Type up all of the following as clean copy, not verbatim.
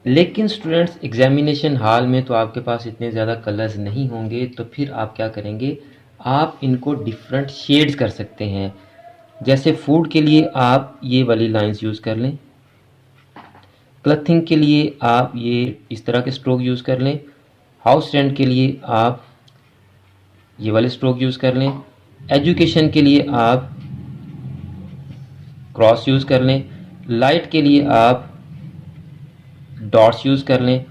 लेकिन students examination hall में तो आपके पास इतने ज़्यादा कलर्स नहीं होंगे, तो फिर आप क्या करेंगे, आप इनको डिफरेंट शेड्स कर सकते हैं। जैसे फूड के लिए आप ये वाली लाइंस यूज़ कर लें, क्लथिंग के लिए आप ये इस तरह के स्ट्रोक यूज़ कर लें, हाउस रेंट के लिए आप ये वाले स्ट्रोक यूज़ कर लें, एजुकेशन के लिए आप क्रॉस यूज़ कर लें, लाइट के लिए आप डॉट्स यूज़ कर लें,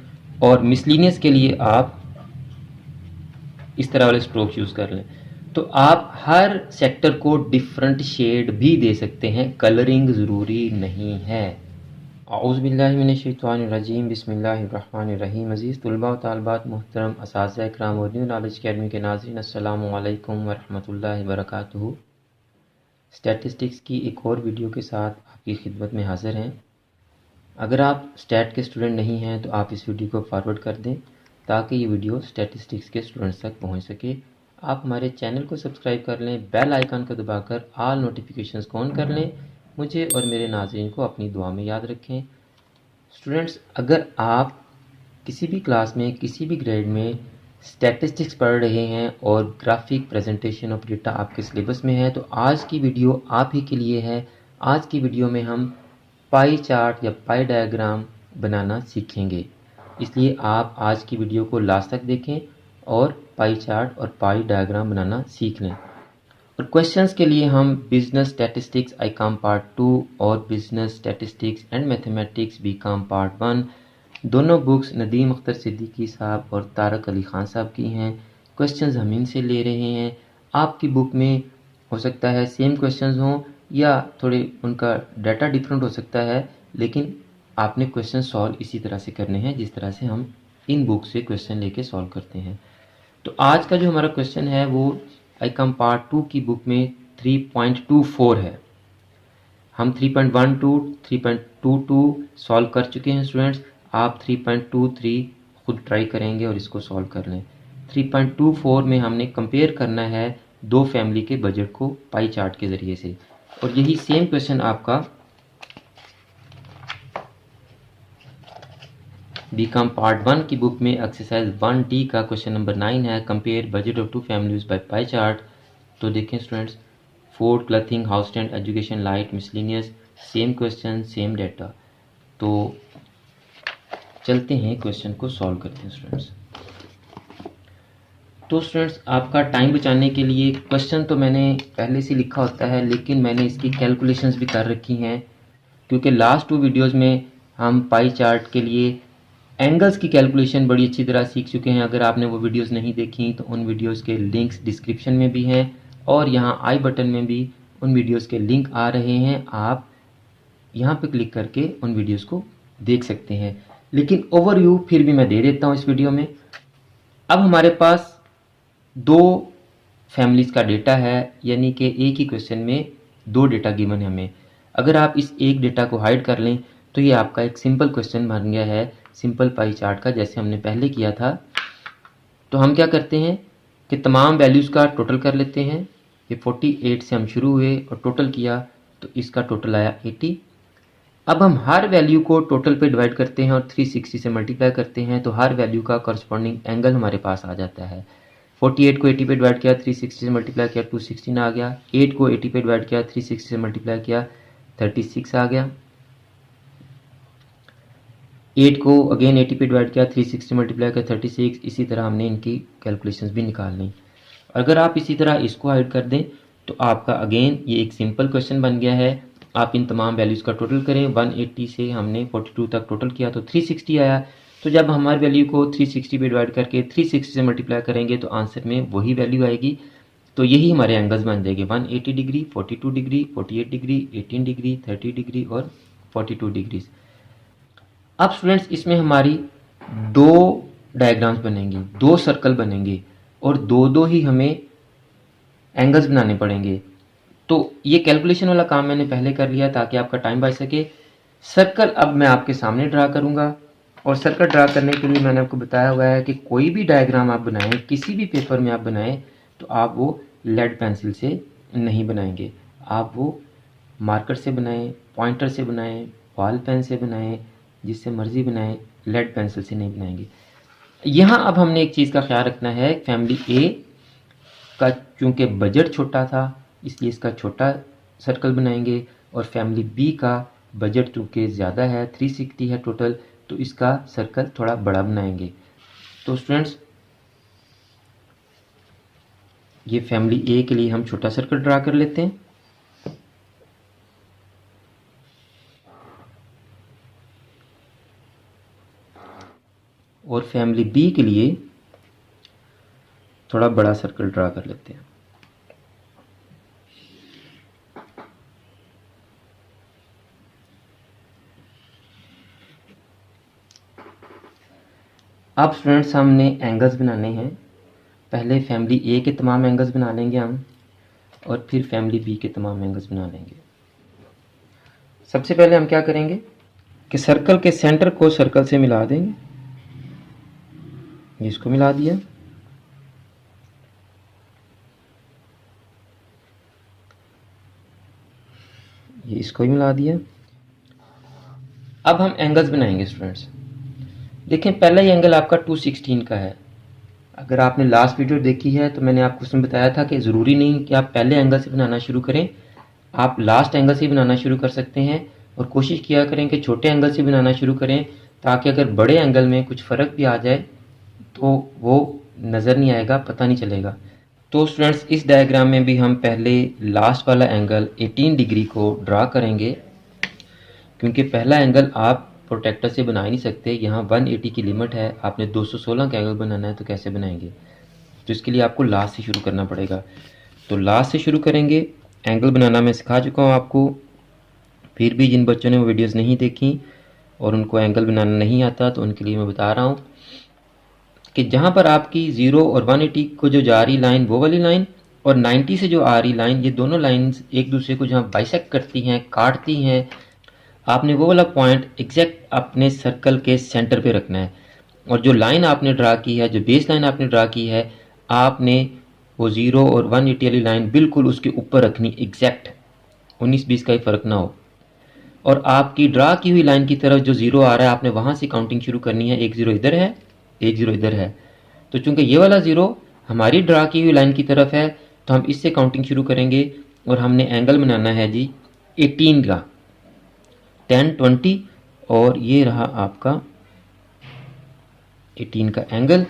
और मिसलिनियस के लिए आप इस तरह वाले स्ट्रोक्स यूज़ कर लें। तो आप हर सेक्टर को डिफरेंट शेड भी दे सकते हैं, कलरिंग ज़रूरी नहीं है। औज़ुबिल्लाहिमिनश्शैतानिर्रजीम बिस्मिल्लाहिर्रहमानिर्रहीम। अज़ीज़ तुलबा व तालिबात, मोहतरम असातिज़ा इकराम और न्यू नॉलेज अकेडमी के नाज़रीन, अस्सलामु अलैकुम व रहमतुल्लाहि व बरकातुहू। स्टैटिस्टिक्स की एक और वीडियो के साथ आपकी खिदमत में हाज़िर हैं। अगर आप स्टैट के स्टूडेंट नहीं हैं तो आप इस वीडियो को फॉरवर्ड कर दें ताकि ये वीडियो स्टैटिस्टिक्स के स्टूडेंट्स तक पहुंच सके। आप हमारे चैनल को सब्सक्राइब कर लें, बेल आइकन को दबाकर ऑल नोटिफिकेशंस को ऑन कर लें। मुझे और मेरे नाज़रीन को अपनी दुआ में याद रखें। स्टूडेंट्स, अगर आप किसी भी क्लास में किसी भी ग्रेड में स्टैटिस्टिक्स पढ़ रहे हैं और ग्राफिक प्रेजेंटेशन ऑफ डेटा आपके सिलेबस में है, तो आज की वीडियो आप ही के लिए है। आज की वीडियो में हम पाई चार्ट या पाई डायग्राम बनाना सीखेंगे, इसलिए आप आज की वीडियो को लास्ट तक देखें और पाई चार्ट और पाई डायग्राम बनाना सीख लें। और क्वेश्चंस के लिए हम बिजनेस स्टैटिस्टिक्स आईकॉम पार्ट 2 और business statistics and mathematics BCom part 1, दोनों बुक्स नदीम अख्तर सिद्दीकी साहब और तारक अली खान साहब की हैं। क्वेश्चंस हम इनसे ले रहे हैं। आपकी बुक में हो सकता है सेम क्वेश्चंस हों या थोड़े उनका डाटा डिफरेंट हो सकता है, लेकिन आपने क्वेश्चन सॉल्व इसी तरह से करने हैं जिस तरह से हम इन बुक से क्वेश्चन लेके सॉल्व करते हैं। तो आज का जो हमारा क्वेश्चन है वो आईकॉम पार्ट 2 की बुक में 3.24 है। हम 3.12, 3.22 सॉल्व कर चुके हैं स्टूडेंट्स। आप 3.23 खुद ट्राई करेंगे और इसको सॉल्व कर लें। 3.24 में हमने कंपेयर करना है दो फैमिली के बजट को पाई चार्ट के ज़रिए से, और यही सेम क्वेश्चन आपका बीकॉम पार्ट 1 की बुक में एक्सरसाइज 1D का क्वेश्चन नंबर 9 है, compare budget of 2 families by pie chart. तो देखें students, food, clothing, house rent, education, light, miscellaneous, same question same data. तो चलते हैं क्वेश्चन को सॉल्व करते हैं स्टूडेंट्स। तो स्टूडेंट्स, आपका टाइम बचाने के लिए क्वेश्चन तो मैंने पहले से लिखा होता है, लेकिन मैंने इसकी कैलकुलेशंस भी कर रखी हैं, क्योंकि लास्ट 2 वीडियोज़ में हम पाई चार्ट के लिए एंगल्स की कैलकुलेशन बड़ी अच्छी तरह सीख चुके हैं। अगर आपने वो वीडियोस नहीं देखी तो उन वीडियोस के लिंक्स डिस्क्रिप्शन में भी हैं और यहाँ आई बटन में भी उन वीडियोस के लिंक आ रहे हैं। आप यहाँ पे क्लिक करके उन वीडियोस को देख सकते हैं, लेकिन ओवरव्यू फिर भी मैं दे देता हूँ इस वीडियो में। अब हमारे पास 2 फैमिलीज़ का डेटा है, यानी कि एक ही क्वेश्चन में 2 डेटा गिवन है हमें। अगर आप इस एक डेटा को हाइड कर लें तो ये आपका एक सिंपल क्वेश्चन बन गया है, सिंपल पाई चार्ट का, जैसे हमने पहले किया था। तो हम क्या करते हैं कि तमाम वैल्यूज़ का टोटल कर लेते हैं। ये 48 से हम शुरू हुए और टोटल किया तो इसका टोटल आया 80। अब हम हर वैल्यू को टोटल पे डिवाइड करते हैं और 360 से मल्टीप्लाई करते हैं, तो हर वैल्यू का करस्पॉन्डिंग एंगल हमारे पास आ जाता है। 48 को 80 पे डिवाइड किया, 360 से मल्टीप्लाई किया, 216 आ गया। 8 को 80 पे डिवाइड किया, 360 से मल्टीप्लाई किया, 36 आ गया। 8 को अगेन 80 पे डिवाइड किया, 360 मल्टीप्लाई किया, 36। इसी तरह हमने इनकी कैलकुलेशंस भी निकाल ली। अगर आप इसी तरह इसको हाइड कर दें तो आपका अगेन ये एक सिंपल क्वेश्चन बन गया है। आप इन तमाम वैल्यूज़ का टोटल करें। 180 से हमने 42 तक टोटल किया तो 360 आया। तो जब हमारी वैल्यू को 360 पे डिवाइड करके 360 से मल्टीप्लाई करेंगे तो आंसर में वही वैल्यू आएगी। तो यही हमारे एंगल्स बन जाएंगे, 180 degree, 42 degree, 48 degree, 18 degree, 30 degree और 42 डिग्री। अब स्टूडेंट्स, इसमें हमारी 2 डायग्राम्स बनेंगी, 2 सर्कल बनेंगे और दो ही हमें एंगल्स बनाने पड़ेंगे। तो ये कैलकुलेशन वाला काम मैंने पहले कर लिया ताकि आपका टाइम बच सके। सर्कल अब मैं आपके सामने ड्रा करूंगा, और सर्कल ड्रा करने के लिए मैंने आपको बताया हुआ है कि कोई भी डायग्राम आप बनाएं, किसी भी पेपर में आप बनाएं, तो आप वो लेड पेंसिल से नहीं बनाएंगे। आप वो मार्कर से बनाएं, पॉइंटर से बनाएं, बॉल पेन से बनाएं, जिससे मर्जी बनाएं, लेड पेंसिल से नहीं बनाएंगे। यहाँ अब हमने एक चीज़ का ख्याल रखना है, फैमिली ए का चूँकि बजट छोटा था इसलिए इसका छोटा सर्कल बनाएंगे, और फैमिली बी का बजट चूँकि ज़्यादा है, 360 है टोटल, तो इसका सर्कल थोड़ा बड़ा बनाएंगे। तो स्टूडेंट्स, ये फैमिली ए के लिए हम छोटा सर्कल ड्रा कर लेते हैं। और फैमिली बी के लिए थोड़ा बड़ा सर्कल ड्रा कर लेते हैं। अब स्टूडेंट्स, हमने एंगल्स बनाने हैं। पहले फैमिली ए के तमाम एंगल्स बना लेंगे हम, और फिर फैमिली बी के तमाम एंगल्स बना लेंगे। सबसे पहले हम क्या करेंगे कि सर्कल के सेंटर को सर्कल से मिला देंगे। इसको मिला दिया, ये इसको ही मिला दिया। अब हम एंगल्स बनाएंगे स्टूडेंट्स। देखें, पहला ही एंगल आपका 216 का है। अगर आपने लास्ट वीडियो देखी है तो मैंने आपको उसमें बताया था कि ज़रूरी नहीं कि आप पहले एंगल से बनाना शुरू करें, आप लास्ट एंगल से बनाना शुरू कर सकते हैं। और कोशिश किया करें कि छोटे एंगल से बनाना शुरू करें, ताकि अगर बड़े एंगल में कुछ फ़र्क भी आ जाए तो वो नज़र नहीं आएगा, पता नहीं चलेगा। तो स्टूडेंट्स, इस डायग्राम में भी हम पहले लास्ट वाला एंगल 18 डिग्री को ड्रा करेंगे, क्योंकि पहला एंगल आप प्रोटेक्टर से बना ही नहीं सकते। यहाँ 180 की लिमिट है, आपने 216 का एंगल बनाना है तो कैसे बनाएंगे? तो इसके लिए आपको लास्ट से शुरू करना पड़ेगा। तो लास्ट से शुरू करेंगे। एंगल बनाना मैं सिखा चुका हूँ आपको, फिर भी जिन बच्चों ने वो वीडियोज़ नहीं देखी और उनको एंगल बनाना नहीं आता, तो उनके लिए मैं बता रहा हूँ कि जहाँ पर आपकी 0 और 180 को जो जा रही लाइन वो वाली लाइन, और 90 से जो आ रही लाइन, ये दोनों लाइन्स एक दूसरे को जहाँ बाइसेक्ट करती हैं, काटती हैं, आपने वो वाला पॉइंट एग्जैक्ट अपने सर्कल के सेंटर पे रखना है। और जो लाइन आपने ड्रा की है, जो बेस लाइन आपने ड्रा की है, आपने वो 0 और 180 वाली लाइन बिल्कुल उसके ऊपर रखनी, एग्जैक्ट 19-20 का ही फ़र्क ना हो। और आपकी ड्रा की हुई लाइन की तरफ जो 0 आ रहा है, आपने वहाँ से काउंटिंग शुरू करनी है। एक 0 इधर है, एक 0 इधर है। तो चूंकि ये वाला 0 हमारी ड्रा की हुई लाइन की तरफ है, तो हम इससे काउंटिंग शुरू करेंगे। और हमने एंगल बनाना है जी 18 का, 10, 20, और ये रहा आपका 18 का एंगल।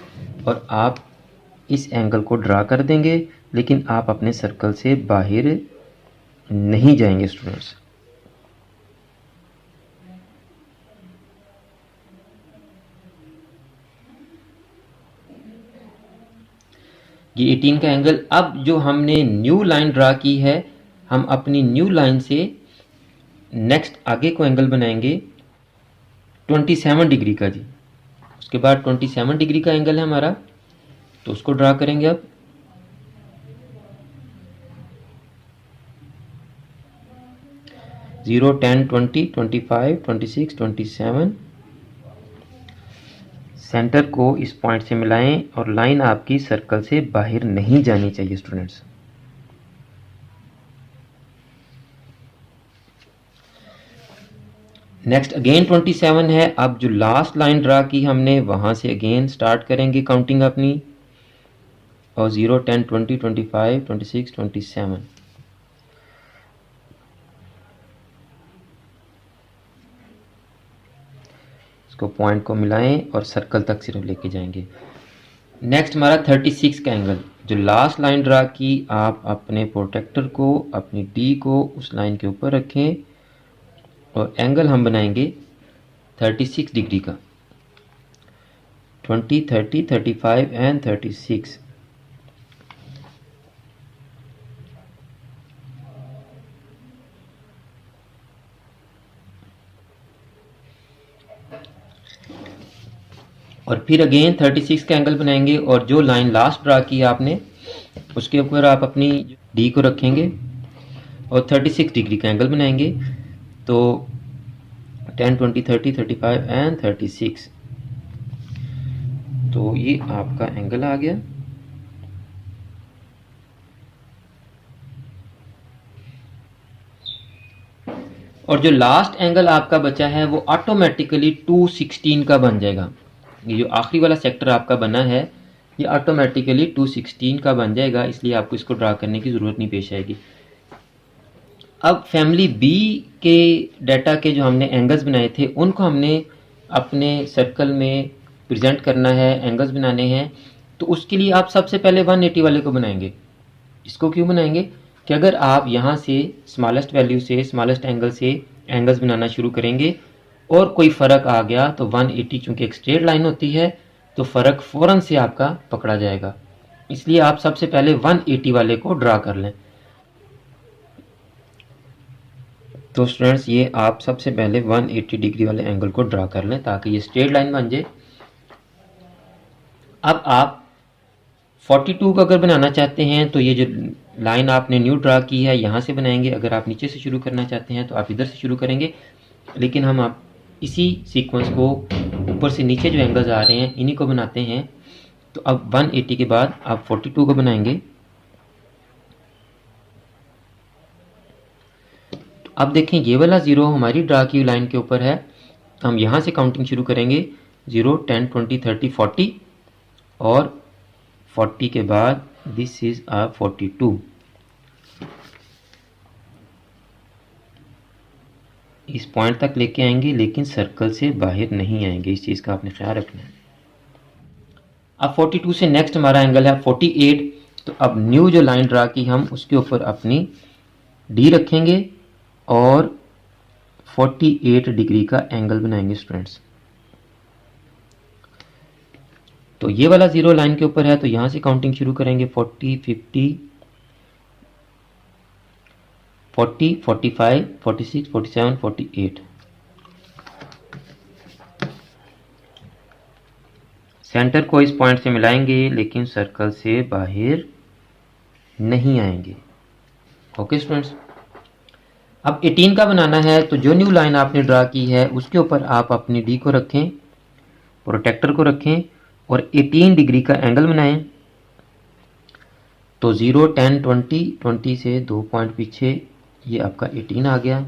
और आप इस एंगल को ड्रा कर देंगे, लेकिन आप अपने सर्कल से बाहर नहीं जाएंगे स्टूडेंट्स। ये 18 का एंगल। अब जो हमने न्यू लाइन ड्रा की है, हम अपनी न्यू लाइन से नेक्स्ट आगे को एंगल बनाएंगे 27 डिग्री का जी। उसके बाद 27 डिग्री का एंगल है हमारा, तो उसको ड्रा करेंगे अब। जीरो, 10, 20, 25, 26, 27। सेंटर को इस पॉइंट से मिलाएं, और लाइन आपकी सर्कल से बाहर नहीं जानी चाहिए स्टूडेंट्स। नेक्स्ट अगेन 27 है। अब जो लास्ट लाइन ड्रा की हमने, वहां से अगेन स्टार्ट करेंगे काउंटिंग अपनी, और 0, 10, 20, 25, 26, 27। इसको पॉइंट को मिलाएं और सर्कल तक सिर्फ लेके जाएंगे। नेक्स्ट हमारा 36 का एंगल। जो लास्ट लाइन ड्रा की, आप अपने प्रोटेक्टर को, अपनी डी को उस लाइन के ऊपर रखें, और एंगल हम बनाएंगे 36 डिग्री का। 20, 30, 35 एंड 36। और फिर अगेन 36 का एंगल बनाएंगे, और जो लाइन लास्ट ड्रा की आपने, उसके ऊपर आप अपनी डी को रखेंगे और 36 डिग्री का एंगल बनाएंगे। तो 10, 20, 30, 35 एंड 36। तो ये आपका एंगल आ गया। और जो लास्ट एंगल आपका बचा है वो ऑटोमेटिकली 216 का बन जाएगा। ये जो आखिरी वाला सेक्टर आपका बना है ये ऑटोमेटिकली 216 का बन जाएगा, इसलिए आपको इसको ड्रा करने की ज़रूरत नहीं पेश आएगी। अब फैमिली बी के डाटा के जो हमने एंगल्स बनाए थे उनको हमने अपने सर्कल में प्रेजेंट करना है, एंगल्स बनाने हैं। तो उसके लिए आप सबसे पहले 180 वाले को बनाएंगे। इसको क्यों बनाएंगे कि अगर आप यहाँ से स्मॉलेस्ट वैल्यू से स्मॉलेस्ट एंगल से एंगल्स बनाना शुरू करेंगे और कोई फ़र्क आ गया तो 180 चूँकि एक स्ट्रेट लाइन होती है तो फ़र्क फ़ौरन से आपका पकड़ा जाएगा। इसलिए आप सबसे पहले 180 वाले को ड्रा कर लें। तो स्टूडेंट्स ये आप सबसे पहले 180 डिग्री वाले एंगल को ड्रा कर लें ताकि ये स्ट्रेट लाइन बन जाए। अब आप 42 को अगर बनाना चाहते हैं तो ये जो लाइन आपने न्यू ड्रा की है यहाँ से बनाएंगे। अगर आप नीचे से शुरू करना चाहते हैं तो आप इधर से शुरू करेंगे, लेकिन हम आप इसी सीक्वेंस को ऊपर से नीचे जो एंगल्स आ रहे हैं इन्हीं को बनाते हैं। तो अब 180 के बाद आप 42 को बनाएंगे। तो अब देखें ये वाला ज़ीरो हमारी ड्रा की लाइन के ऊपर है, तो हम यहाँ से काउंटिंग शुरू करेंगे 0, 10, 20, 30, 40 और 40 के बाद दिस इज आ 42। इस पॉइंट तक लेके आएंगे लेकिन सर्कल से बाहर नहीं आएंगे, इस चीज़ का आपने ख्याल रखना है। अब 42 से नेक्स्ट हमारा एंगल है 48। तो अब न्यू जो लाइन ड्रा की हम उसके ऊपर अपनी डी रखेंगे और 48 डिग्री का एंगल बनाएंगे स्टूडेंट्स। तो ये वाला ज़ीरो लाइन के ऊपर है तो यहाँ से काउंटिंग शुरू करेंगे 40, 50, 40, 45, 46, 47, 48। सेंटर को इस पॉइंट से मिलाएंगे लेकिन सर्कल से बाहर नहीं आएंगे। ओके स्टूडेंट्स, अब 18 का बनाना है तो जो न्यू लाइन आपने ड्रा की है उसके ऊपर आप अपनी डी को रखें, प्रोटेक्टर को रखें और 18 डिग्री का एंगल बनाएं। तो 0, 10, 20, 20 से 2 पॉइंट पीछे ये आपका 18 आ गया।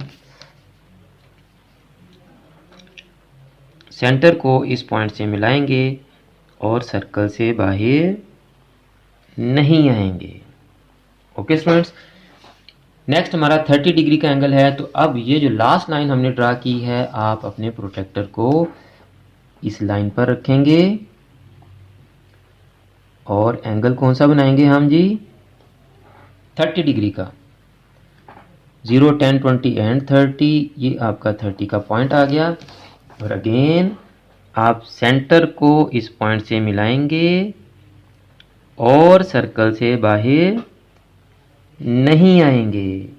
सेंटर को इस पॉइंट से मिलाएंगे और सर्कल से बाहर नहीं आएंगे। ओके स्टूडेंट्स, नेक्स्ट हमारा 30 डिग्री का एंगल है। तो अब ये जो लास्ट लाइन हमने ड्रा की है आप अपने प्रोटेक्टर को इस लाइन पर रखेंगे और एंगल कौन सा बनाएंगे हम जी, 30 डिग्री का। 0, 10, 20 एंड 30, ये आपका 30 का पॉइंट आ गया। और अगेन आप सेंटर को इस पॉइंट से मिलाएंगे और सर्कल से बाहर नहीं आएंगे।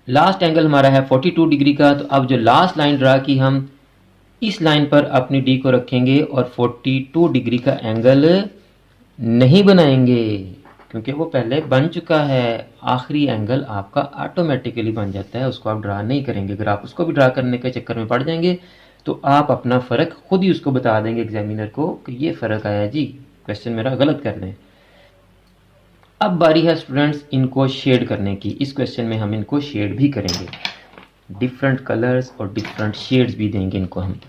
लास्ट एंगल हमारा है 42 डिग्री का। तो अब जो लास्ट लाइन ड्रा की हम इस लाइन पर अपनी डी को रखेंगे और 42 डिग्री का एंगल नहीं बनाएंगे क्योंकि वो पहले बन चुका है। आखिरी एंगल आपका ऑटोमेटिकली बन जाता है, उसको आप ड्रा नहीं करेंगे। अगर आप उसको भी ड्रा करने के चक्कर में पड़ जाएंगे तो आप अपना फ़र्क खुद ही उसको बता देंगे एग्जामिनर को कि ये फ़र्क आया जी, क्वेश्चन मेरा गलत कर दें। अब बारी है स्टूडेंट्स इनको शेड करने की। इस क्वेश्चन में हम इनको शेड भी करेंगे, डिफरेंट कलर्स और डिफरेंट शेड्स भी देंगे इनको हम।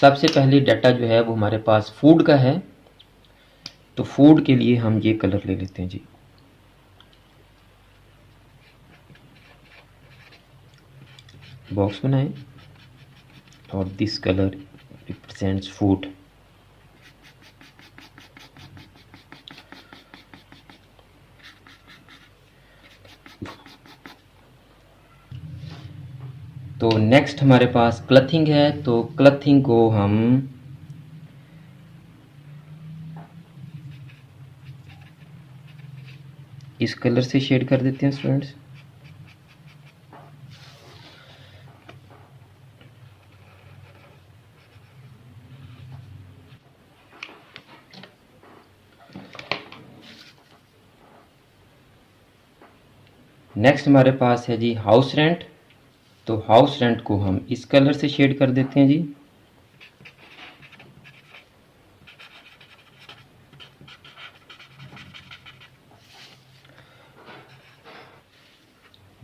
सबसे पहले डाटा जो है वो हमारे पास फूड का है, तो फूड के लिए हम ये कलर ले लेते हैं जी। बॉक्स बनाएं और दिस कलर रिप्रेजेंट्स फूड। तो नेक्स्ट हमारे पास क्लथिंग है, तो क्लथिंग को हम इस कलर से शेड कर देते हैं स्टूडेंट्स। नेक्स्ट हमारे पास है जी हाउस रेंट, तो हाउस रेंट को हम इस कलर से शेड कर देते हैं जी।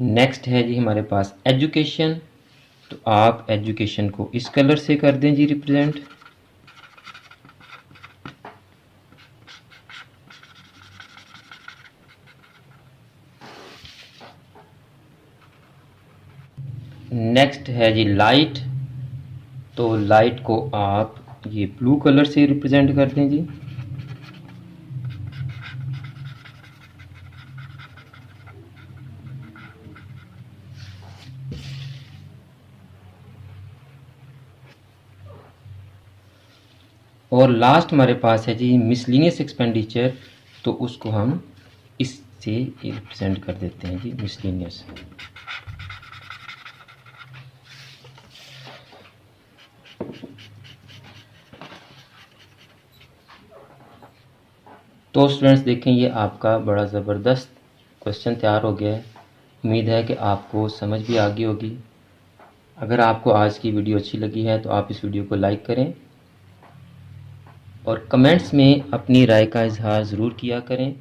नेक्स्ट है जी हमारे पास एजुकेशन। तो आप एजुकेशन को इस कलर से कर दें जी रिप्रेजेंट। नेक्स्ट है जी लाइट। तो लाइट को आप ये ब्लू कलर से रिप्रेजेंट कर दें जी। और लास्ट हमारे पास है जी मिसलिनियस एक्सपेंडिचर। तो उसको हम इससे रिप्रेजेंट कर देते हैं जी मिसलिनियस। तो स्टूडेंट्स देखें, ये आपका बड़ा ज़बरदस्त क्वेश्चन तैयार हो गया है। उम्मीद है कि आपको समझ भी आ गई होगी। अगर आपको आज की वीडियो अच्छी लगी है तो आप इस वीडियो को लाइक करें और कमेंट्स में अपनी राय का इजहार ज़रूर किया करें।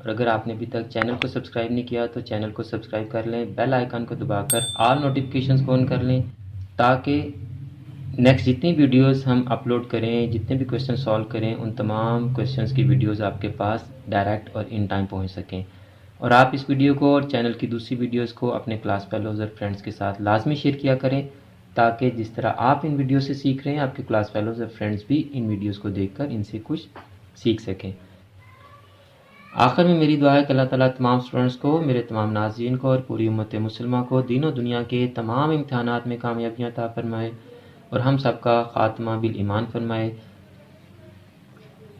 और अगर आपने अभी तक चैनल को सब्सक्राइब नहीं किया तो चैनल को सब्सक्राइब कर लें, बेल आइकन को दबाकर ऑल नोटिफिकेशंस को ऑन कर लें, ताकि नेक्स्ट जितनी वीडियोस हम अपलोड करें, जितने भी क्वेश्चन सॉल्व करें, उन तमाम क्वेश्चंस की वीडियोस आपके पास डायरेक्ट और इन टाइम पहुंच सकें। और आप इस वीडियो को और चैनल की दूसरी वीडियोस को अपने क्लास फेलोज़ और फ्रेंड्स के साथ लाजमी शेयर किया करें, ताकि जिस तरह आप इन वीडियो से सीख रहे हैं, आपके क्लास फेलोज़ और फ्रेंड्स भी इन वीडियोज़ को देखकर इनसे कुछ सीख सकें। आखिर में मेरी दुआ है कि अल्लाह ताला तमाम स्टूडेंट्स को, मेरे तमाम नाज़रीन को और पूरी उम्मत मुसलमा को दीन और दुनिया के तमाम इम्तिहानात में कामयाबियाँ अता फरमाए और हम सबका ख़ात्मा बिल ईमान फरमाए।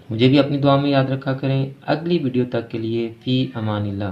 मुझे भी अपनी दुआ में याद रखा करें। अगली वीडियो तक के लिए फ़ी अमानिल्लाह।